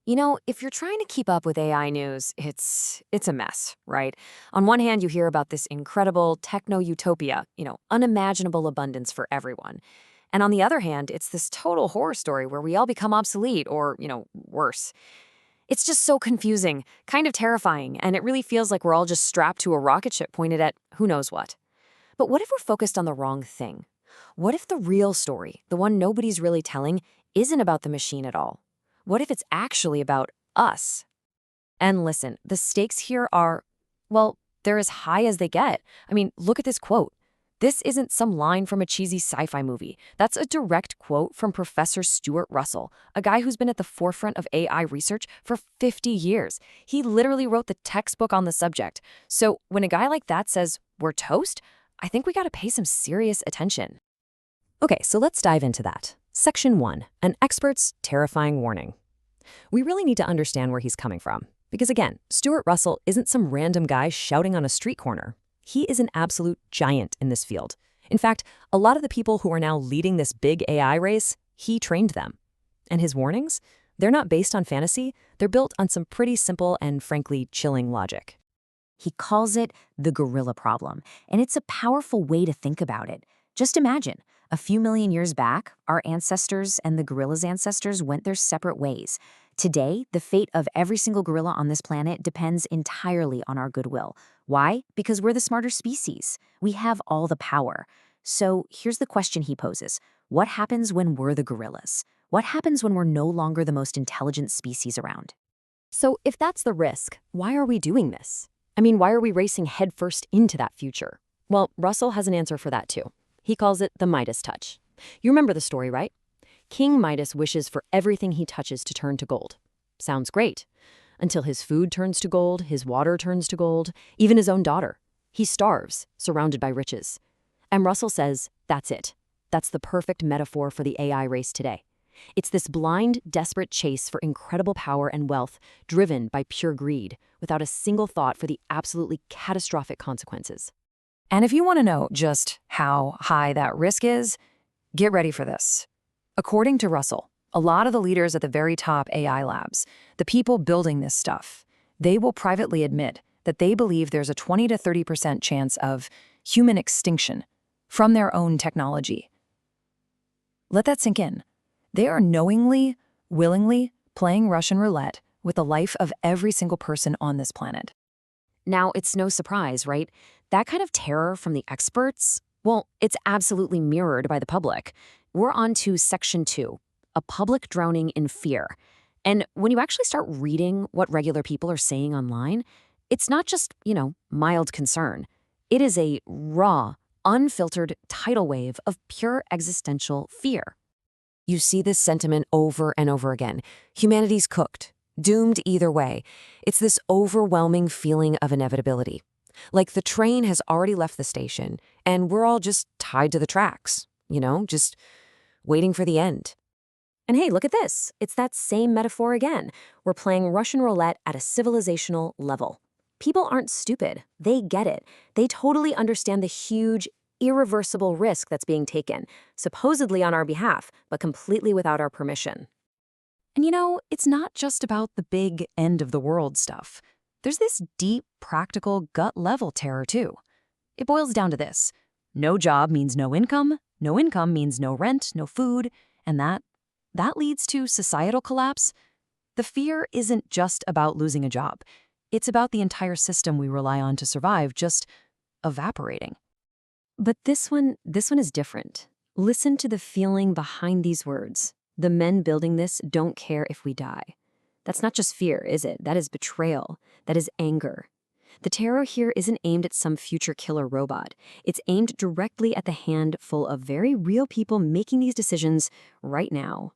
If you're trying to keep up with AI news, it's a mess, right? On one hand, you hear about this incredible techno-utopia, unimaginable abundance for everyone. And on the other hand, it's this total horror story where we all become obsolete or, worse. It's just so confusing, kind of terrifying, and it really feels like we're all just strapped to a rocket ship pointed at who knows what. But what if we're focused on the wrong thing? What if the real story, the one nobody's really telling, isn't about the machine at all? What if it's actually about us? And listen, the stakes here are, well, they're as high as they get. I mean, look at this quote. This isn't some line from a cheesy sci-fi movie. That's a direct quote from Professor Stuart Russell, a guy who's been at the forefront of AI research for 50 years. He literally wrote the textbook on the subject. So when a guy like that says, we're toast, I think we gotta pay some serious attention. Okay, so let's dive into that. Section 1, an expert's terrifying warning. We really need to understand where he's coming from. Because again, Stuart Russell isn't some random guy shouting on a street corner. He is an absolute giant in this field. In fact, a lot of the people who are now leading this big AI race, he trained them. And his warnings? They're not based on fantasy, they're built on some pretty simple and frankly chilling logic. He calls it the gorilla problem, and it's a powerful way to think about it. Just imagine, a few million years back, our ancestors and the gorilla's ancestors went their separate ways. Today, the fate of every single gorilla on this planet depends entirely on our goodwill. Why? Because we're the smarter species. We have all the power. So here's the question he poses. What happens when we're the gorillas? What happens when we're no longer the most intelligent species around? So if that's the risk, why are we doing this? I mean, why are we racing headfirst into that future? Well, Russell has an answer for that too. He calls it the Midas touch. You remember the story, right? King Midas wishes for everything he touches to turn to gold. Sounds great. Until his food turns to gold, his water turns to gold, even his own daughter. He starves, surrounded by riches. And Russell says, that's it. That's the perfect metaphor for the AI race today. It's this blind, desperate chase for incredible power and wealth, driven by pure greed, without a single thought for the absolutely catastrophic consequences. And if you want to know just how high that risk is, get ready for this. According to Russell, a lot of the leaders at the very top AI labs, the people building this stuff, they will privately admit that they believe there's a 20 to 30% chance of human extinction from their own technology. Let that sink in. They are knowingly, willingly playing Russian roulette with the life of every single person on this planet. Now, it's no surprise, right? That kind of terror from the experts, well, it's absolutely mirrored by the public. We're on to Section 2, a public drowning in fear. And when you actually start reading what regular people are saying online, it's not just, mild concern. It is a raw, unfiltered tidal wave of pure existential fear. You see this sentiment over and over again. Humanity's cooked, doomed either way. It's this overwhelming feeling of inevitability. Like the train has already left the station, and we're all just tied to the tracks, just waiting for the end. And hey, look at this. It's that same metaphor again. We're playing Russian roulette at a civilizational level. People aren't stupid. They get it. They totally understand the huge, irreversible risk that's being taken, supposedly on our behalf, but completely without our permission. And it's not just about the big end of the world stuff. There's this deep, practical, gut-level terror too. It boils down to this. No job means no income means no rent, no food, and that leads to societal collapse. The fear isn't just about losing a job. It's about the entire system we rely on to survive just evaporating. But this one is different. Listen to the feeling behind these words. The men building this don't care if we die. That's not just fear, is it? That is betrayal. That is anger. The terror here isn't aimed at some future killer robot. It's aimed directly at the handful of very real people making these decisions right now.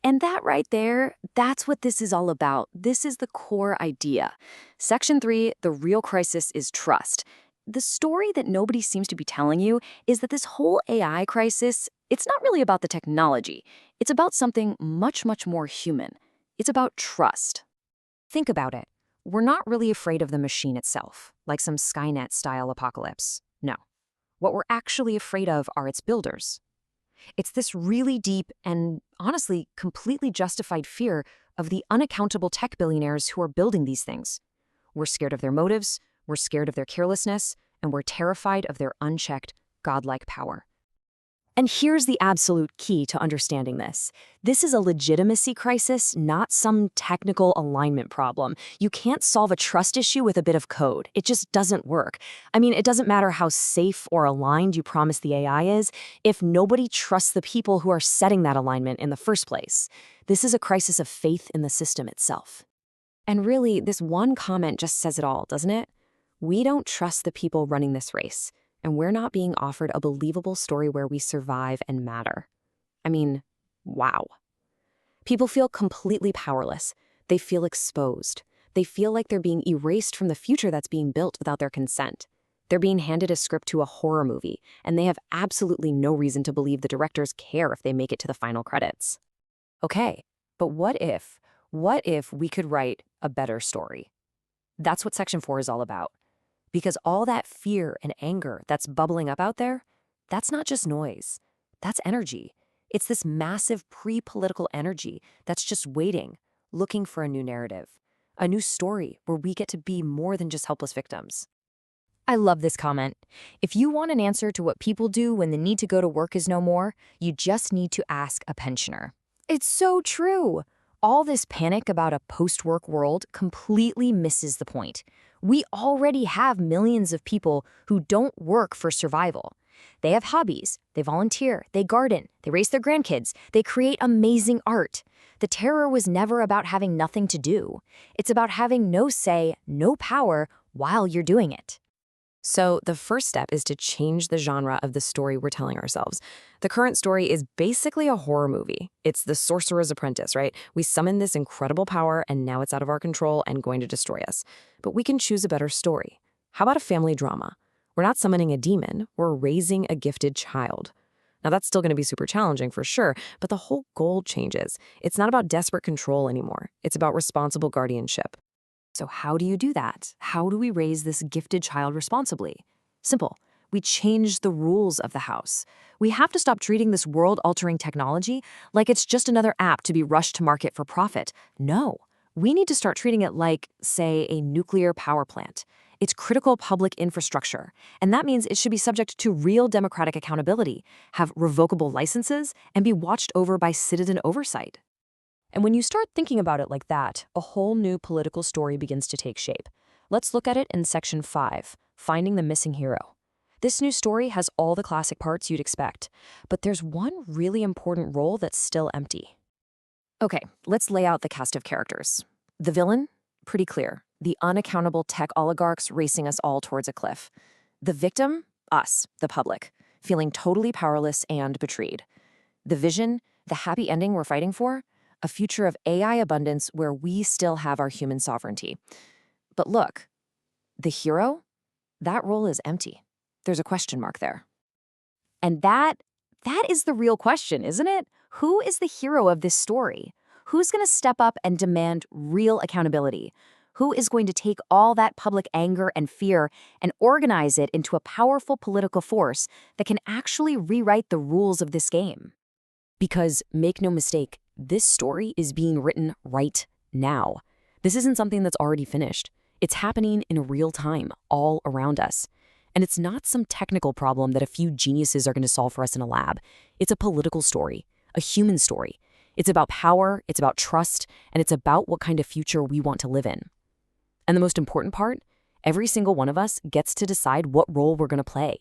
And that right there, that's what this is all about. This is the core idea. Section 3, the real crisis is trust. The story that nobody seems to be telling you is that this whole AI crisis, it's not really about the technology. It's about something much, much more human. It's about trust. Think about it. We're not really afraid of the machine itself, like some Skynet-style apocalypse. No. What we're actually afraid of are its builders. It's this really deep and, honestly, completely justified fear of the unaccountable tech billionaires who are building these things. We're scared of their motives, we're scared of their carelessness, and we're terrified of their unchecked, godlike power. And here's the absolute key to understanding this. This is a legitimacy crisis, not some technical alignment problem. You can't solve a trust issue with a bit of code. It just doesn't work. I mean, it doesn't matter how safe or aligned you promise the AI is if nobody trusts the people who are setting that alignment in the first place. This is a crisis of faith in the system itself. And really, this one comment just says it all, doesn't it? We don't trust the people running this race. And we're not being offered a believable story where we survive and matter. I mean, wow. People feel completely powerless. They feel exposed. They feel like they're being erased from the future that's being built without their consent. They're being handed a script to a horror movie, and they have absolutely no reason to believe the directors care if they make it to the final credits. Okay, but what if we could write a better story? That's what Section 4 is all about. Because all that fear and anger that's bubbling up out there, that's not just noise. That's energy. It's this massive pre-political energy that's just waiting, looking for a new narrative, a new story where we get to be more than just helpless victims. I love this comment. If you want an answer to what people do when the need to go to work is no more, you just need to ask a pensioner. It's so true. All this panic about a post-work world completely misses the point. We already have millions of people who don't work for survival. They have hobbies, they volunteer, they garden, they raise their grandkids, they create amazing art. The terror was never about having nothing to do. It's about having no say, no power while you're doing it. So the first step is to change the genre of the story we're telling ourselves. The current story is basically a horror movie. It's the Sorcerer's Apprentice, right? We summon this incredible power and now it's out of our control and going to destroy us. But we can choose a better story. How about a family drama? We're not summoning a demon, we're raising a gifted child. Now that's still going to be super challenging for sure, but the whole goal changes. It's not about desperate control anymore. It's about responsible guardianship. So how do you do that? How do we raise this gifted child responsibly? Simple. We change the rules of the house. We have to stop treating this world-altering technology like it's just another app to be rushed to market for profit. No, we need to start treating it like, say, a nuclear power plant. It's critical public infrastructure, and that means it should be subject to real democratic accountability, have revocable licenses, and be watched over by citizen oversight. And when you start thinking about it like that, a whole new political story begins to take shape. Let's look at it in Section 5, Finding the Missing Hero. This new story has all the classic parts you'd expect, but there's one really important role that's still empty. Okay, let's lay out the cast of characters. The villain? Pretty clear. The unaccountable tech oligarchs racing us all towards a cliff. The victim? Us, the public, feeling totally powerless and betrayed. The vision? The happy ending we're fighting for? A future of AI abundance where we still have our human sovereignty. But look, the hero? That role is empty. There's a question mark there. And that is the real question, isn't it? Who is the hero of this story? Who's going to step up and demand real accountability? Who is going to take all that public anger and fear and organize it into a powerful political force that can actually rewrite the rules of this game? Because, make no mistake, this story is being written right now. This isn't something that's already finished. It's happening in real time, all around us. And it's not some technical problem that a few geniuses are going to solve for us in a lab. It's a political story, a human story. It's about power, it's about trust, and it's about what kind of future we want to live in. And the most important part, every single one of us gets to decide what role we're going to play.